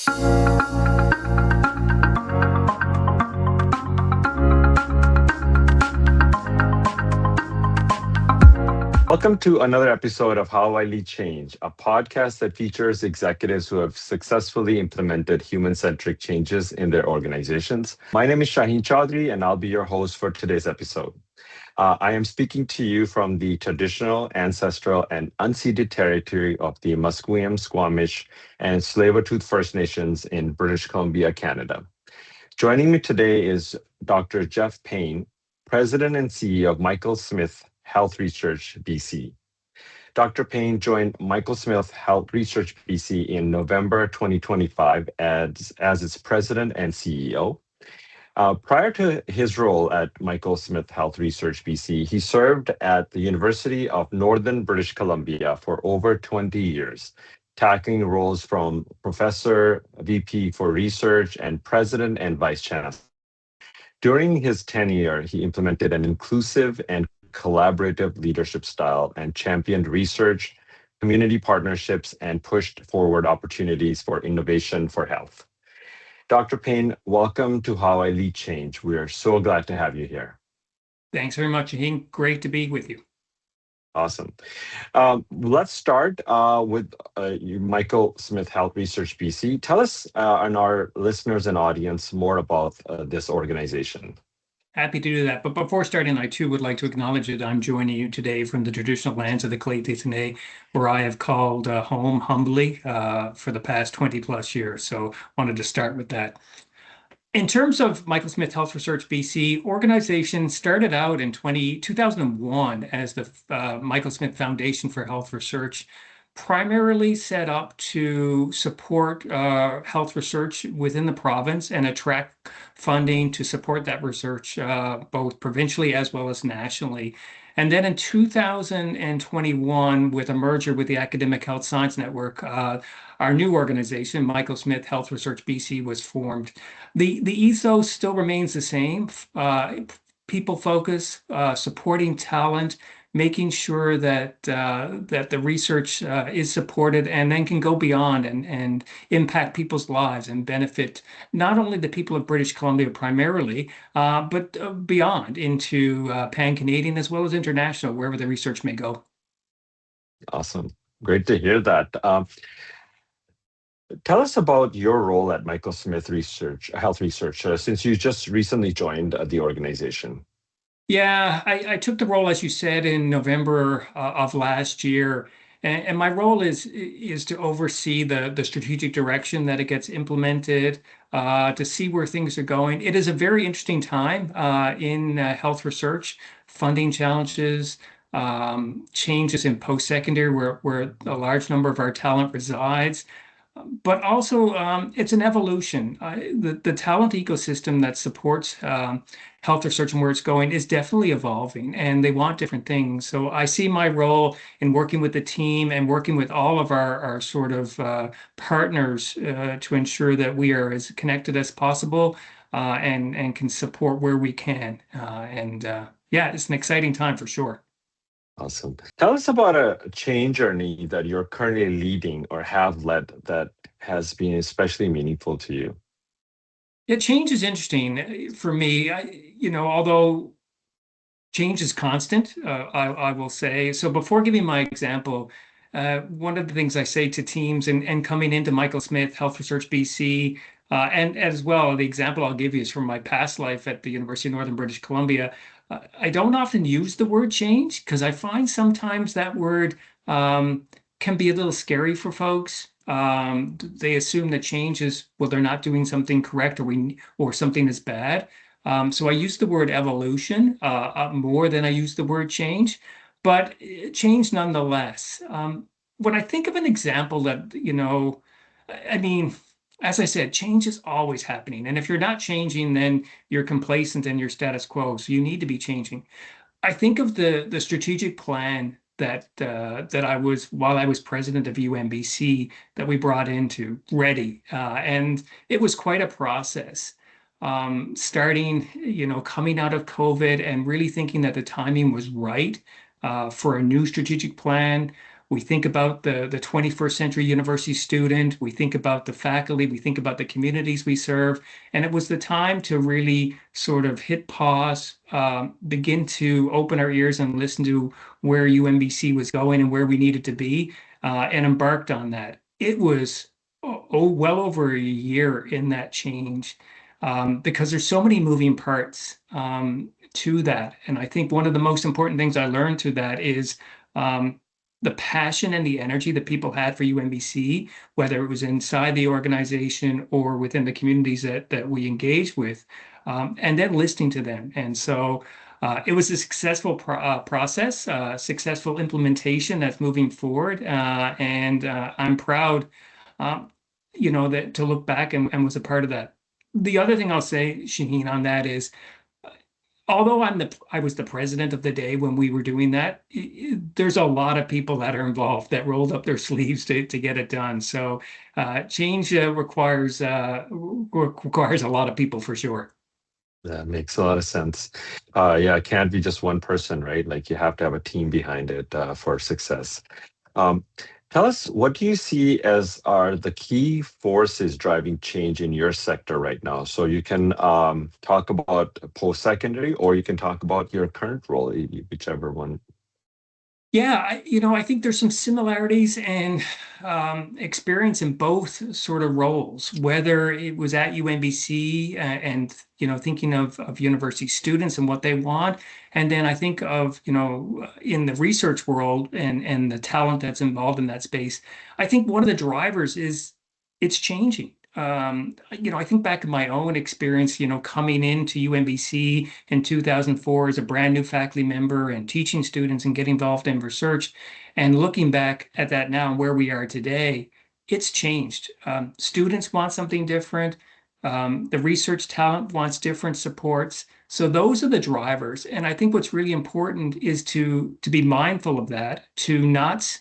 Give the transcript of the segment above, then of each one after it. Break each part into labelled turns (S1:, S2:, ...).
S1: Welcome to another episode of How I Lead Change, a podcast that features executives who have successfully implemented human-centric changes in their organizations. My name is Shaheen Chaudhary, and I'll be your host for today's episode. I am speaking to you from the traditional, ancestral, and unceded territory of the Musqueam, Squamish, and Tsleil-Waututh First Nations in British Columbia, Canada. Joining me today is Dr. Geoff Payne, President and CEO of Michael Smith Health Research BC. Dr. Payne joined Michael Smith Health Research BC in November 2025 as its president and CEO. Prior to his role at Michael Smith Health Research BC, he served at the University of Northern British Columbia for over 20 years, tackling roles from professor, VP for research, and president and vice chancellor. During his tenure, he implemented an inclusive and collaborative leadership style and championed research, community partnerships, and pushed forward opportunities for innovation for health. Dr. Payne, welcome to How I Lead Change. We are so glad to have you here.
S2: Thanks very much, Shaheen. Great to be with you.
S1: Awesome. Let's start with Michael Smith Health Research BC. Tell us and our listeners and audience more about this organization.
S2: Happy to do that. But before starting, I too would like to acknowledge that I'm joining you today from the traditional lands of the Clé where I have called home humbly for the past 20 plus years. So wanted to start with that. In terms of Michael Smith Health Research BC, organization started out in 2001 as the Michael Smith Foundation for Health Research, primarily set up to support health research within the province and attract funding to support that research both provincially as well as nationally. And then in 2021, with a merger with the Academic Health Science Network, our new organization, Michael Smith Health Research BC, was formed. The ethos still remains the same. People focus, supporting talent, making sure that the research is supported and then can go beyond and impact people's lives and benefit not only the people of British Columbia primarily, but beyond into pan-Canadian as well as international, wherever the research may go.
S1: Awesome. Great to hear that. Tell us about your role at Michael Smith Health Research, since you just recently joined the organization.
S2: Yeah, I took the role, as you said, in November of last year. And my role is to oversee the strategic direction that it gets implemented, to see where things are going. It is a very interesting time in health research, funding challenges, changes in post-secondary where a large number of our talent resides. But also, it's an evolution. The talent ecosystem that supports health research and where it's going is definitely evolving, and they want different things. So I see my role in working with the team and working with all of our sort of partners to ensure that we are as connected as possible and can support where we can. Yeah, it's an exciting time for sure.
S1: Awesome. Tell us about a change journey that you're currently leading or have led that has been especially meaningful to you.
S2: Yeah, change is interesting for me. Although change is constant, I will say. So before giving my example, one of the things I say to teams and coming into Michael Smith Health Research BC, and as well, the example I'll give you is from my past life at the University of Northern British Columbia. I don't often use the word change because I find sometimes that word can be a little scary for folks. They assume that change is, well, they're not doing something correct or something is bad. So I use the word evolution more than I use the word change, but change nonetheless. When I think of an example that, I mean, as I said, change is always happening. And if you're not changing, then you're complacent and you're status quo. So you need to be changing. I think of the strategic plan that I was, while I was president of UNBC, that we brought into ready. And it was quite a process. Starting, coming out of COVID and really thinking that the timing was right for a new strategic plan, We think about the 21st century university student. We think about the faculty. We think about the communities we serve. And it was the time to really sort of hit pause, begin to open our ears and listen to where UMBC was going and where we needed to be, and embarked on that. It was well over a year in that change, because there's so many moving parts to that. And I think one of the most important things I learned through that is the passion and the energy that people had for UMBC, whether it was inside the organization or within the communities that we engaged with, and then listening to them. And so it was a successful process, successful implementation that's moving forward. And I'm proud, that to look back and was a part of that. The other thing I'll say, Shaheen, on that is, although I was the president of the day when we were doing that, there's a lot of people that are involved that rolled up their sleeves to get it done. So change requires a lot of people for sure.
S1: That makes a lot of sense. Yeah, it can't be just one person, right? Like you have to have a team behind it for success. Um, Tell us, what do you see as are the key forces driving change in your sector right now? So you can talk about post-secondary, or you can talk about your current role, whichever one.
S2: Yeah, I think there's some similarities and experience in both sort of roles, whether it was at UMBC and, thinking of university students and what they want. And then I think of, in the research world and the talent that's involved in that space. I think one of the drivers is it's changing. I think back to my own experience, coming into UMBC in 2004 as a brand new faculty member and teaching students and getting involved in research, and looking back at that now and where we are today, it's changed. Students want something different. The research talent wants different supports. So those are the drivers. And I think what's really important is to be mindful of that, to not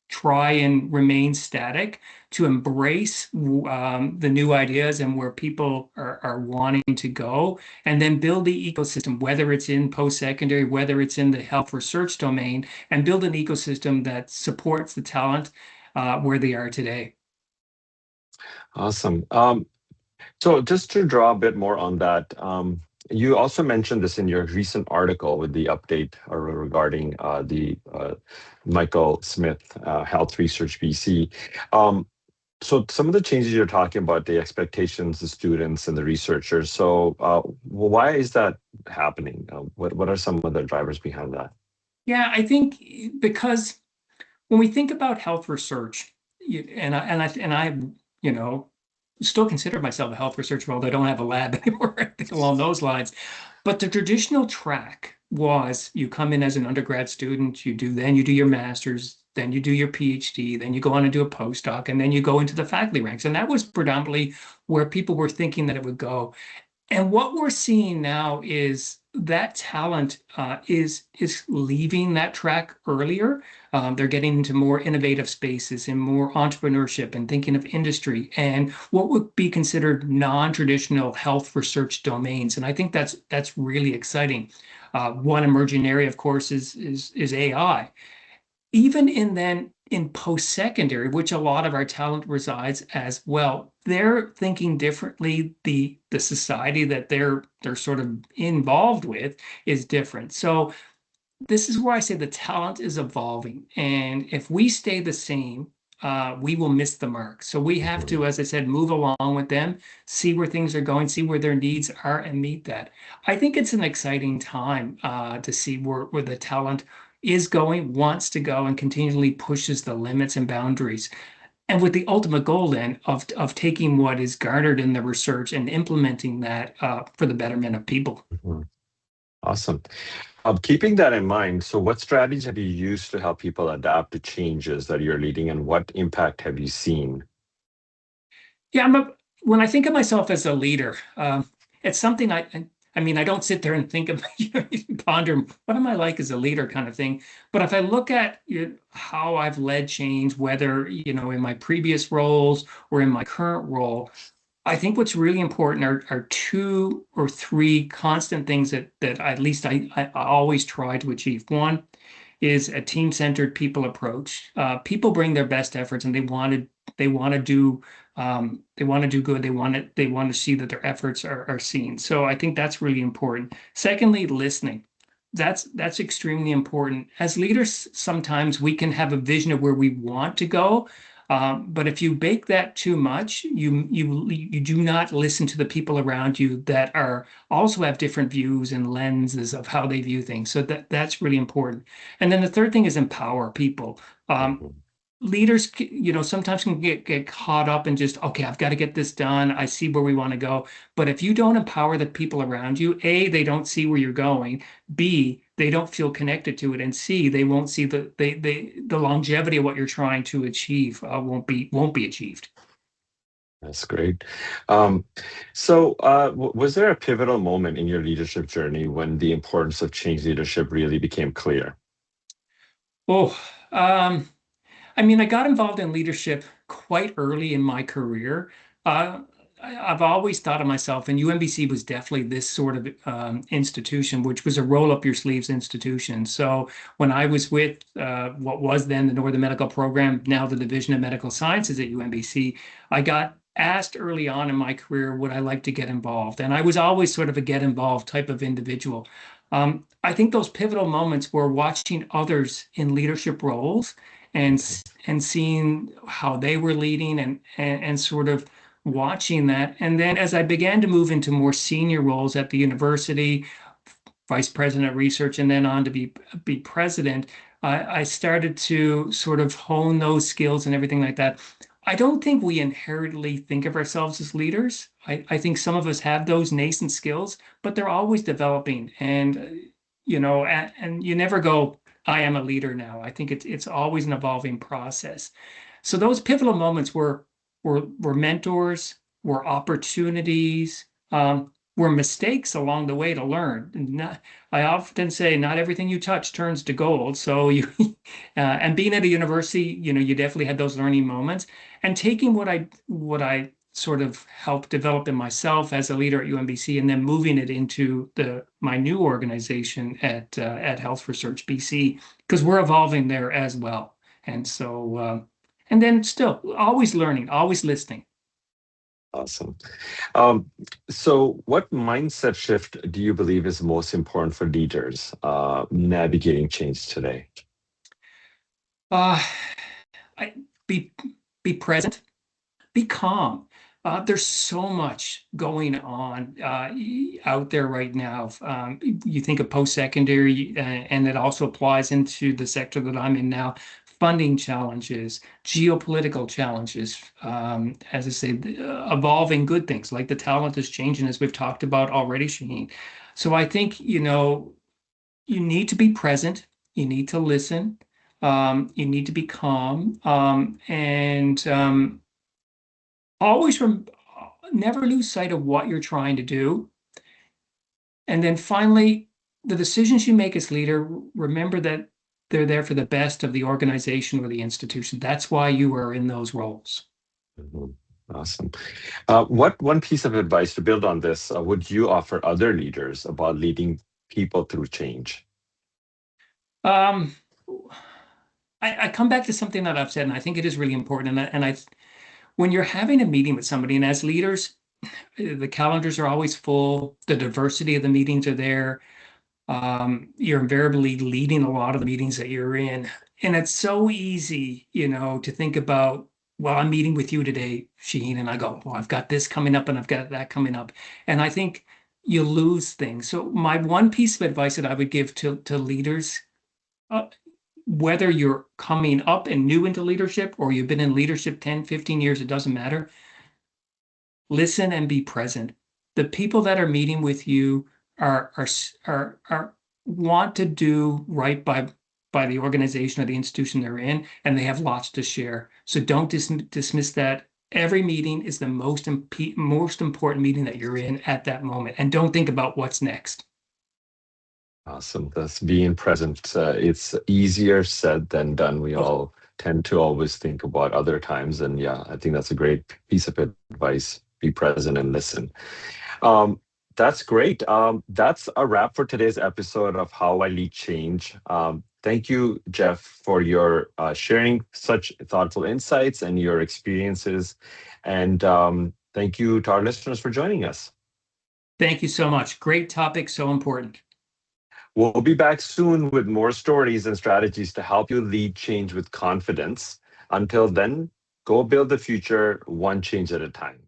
S2: try and remain static, to embrace the new ideas and where people are wanting to go, and then build the ecosystem, whether it's in post-secondary, whether it's in the health research domain, and build an ecosystem that supports the talent where they are today.
S1: Awesome. So just to draw a bit more on that, you also mentioned this in your recent article with the update regarding the Michael Smith Health Research BC. So some of the changes you're talking about, the expectations, the students and the researchers. So why is that happening? What are some of the drivers behind that?
S2: Yeah, I think because when we think about health research, and I, you know, still consider myself a health researcher, although I don't have a lab anymore, I think along those lines. But the traditional track was you come in as an undergrad student, then you do your master's, then you do your PhD, then you go on and do a postdoc, and then you go into the faculty ranks. And that was predominantly where people were thinking that it would go. And what we're seeing now is that talent is leaving that track earlier. They're getting into more innovative spaces and more entrepreneurship and thinking of industry and what would be considered non-traditional health research domains. And I think that's really exciting. One emerging area, of course, is AI. Even in post-secondary, which a lot of our talent resides as well, they're thinking differently. The society that they're sort of involved with is different. So this is where I say the talent is evolving. And if we stay the same, we will miss the mark. So we have
S1: Mhm.
S2: to, as I said, move along with them, see where things are going, see where their needs are, and meet that. I think it's an exciting time to see where the talent is going, wants to go, and continually pushes the limits and boundaries. And with the ultimate goal then of taking what is garnered in the research and implementing that for the betterment of people.
S1: Mhm. Awesome. Keeping that in mind, so what strategies have you used to help people adapt to changes that you're leading, and what impact have you seen?
S2: Yeah, when I think of myself as a leader, it's something I mean, I don't sit there and think of, ponder what am I like as a leader kind of thing. But if I look at how I've led change, whether, in my previous roles or in my current role, I think what's really important are two or three constant things that at least I always try to achieve. One is a team-centered people approach. People bring their best efforts, and they want to do good. They want to see that their efforts are seen. So I think that's really important. Secondly, listening. That's extremely important. As leaders, sometimes we can have a vision of where we want to go, but if you bake that too much, you do not listen to the people around you that are also have different views and lenses of how they view things. So that's really important. And then the third thing is empower people.
S1: Mhm.
S2: Leaders, sometimes can get caught up in just, okay, I've got to get this done. I see where we want to go. But if you don't empower the people around you, A, they don't see where you're going. B, they don't feel connected to it. And C, they won't see the longevity of what you're trying to achieve won't be achieved.
S1: That's great. Um, was there a pivotal moment in your leadership journey when the importance of change leadership really became clear?
S2: Oh, um, I mean, I got involved in leadership quite early in my career. Uh, I've always thought of myself, and UMBC was definitely this sort of institution, which was a roll up your sleeves institution. So when I was with what was then the Northern Medical Program, now the Division of Medical Sciences at UMBC, I got asked early on in my career, would I like to get involved? And I was always sort of a get involved type of individual. I think those pivotal moments were watching others in leadership roles and
S1: Mhm.
S2: and seeing how they were leading and sort of watching that. And then as I began to move into more senior roles at the university, vice president of research, and then on to be president, I started to sort of hone those skills and everything like that. I don't think we inherently think of ourselves as leaders. I think some of us have those nascent skills, but they're always developing. And and you never go, I am a leader now. I think it's always an evolving process. So those pivotal moments were mentors, were opportunities, were mistakes along the way to learn. I often say not everything you touch turns to gold. So and being at a university, you definitely had those learning moments and taking what I sort of helped develop in myself as a leader at UMBC and then moving it into my new organization at Health Research BC because we're evolving there as well. And so, and then still always learning, always listening.
S1: Awesome. Um, so, what mindset shift do you believe is most important for leaders navigating change today?
S2: Uh, I, be be present, be calm. There's so much going on out there right now. You think of post-secondary, and it also applies into the sector that I'm in now. Funding challenges, geopolitical challenges, as I say, evolving good things like the talent is changing, as we've talked about already, Shaheen. So I think, you need to be present, you need to listen, you need to be calm, and always never lose sight of what you're trying to do. And then finally, the decisions you make as leader, remember that they're there for the best of the organization or the institution. That's why you are in those roles.
S1: Mhm. Awesome. What one piece of advice to build on this would you offer other leaders about leading people through change?
S2: Um, I come back to something that I've said, and I think it is really important. When you're having a meeting with somebody, and as leaders, the calendars are always full, the diversity of the meetings are there. You're invariably leading a lot of the meetings that you're in. And it's so easy, to think about, well, I'm meeting with you today, Shaheen, and I go, well, I've got this coming up and I've got that coming up. And I think you lose things. So my one piece of advice that I would give to leaders, uh, whether you're coming up and new into leadership or you've been in leadership 10, 15 years, it doesn't matter. Listen and be present. The people that are meeting with you are want to do right by the organization or the institution they're in, and they have lots to share. So don't dismiss that. Every meeting is the most important meeting that you're in at that moment, and don't think about what's next.
S1: Awesome. That's being present. It's easier said than done. We
S2: Oh,
S1: all tend to always think about other times. And yeah, I think that's a great piece of advice. Be present and listen. Um, That's great. That's a wrap for today's episode of How I Lead Change. Thank you, Geoff, for your sharing such thoughtful insights and your experiences. And thank you to our listeners for joining us.
S2: Thank you so much. Great topic, so important.
S1: We'll be back soon with more stories and strategies to help you lead change with confidence. Until then, go build the future one change at a time.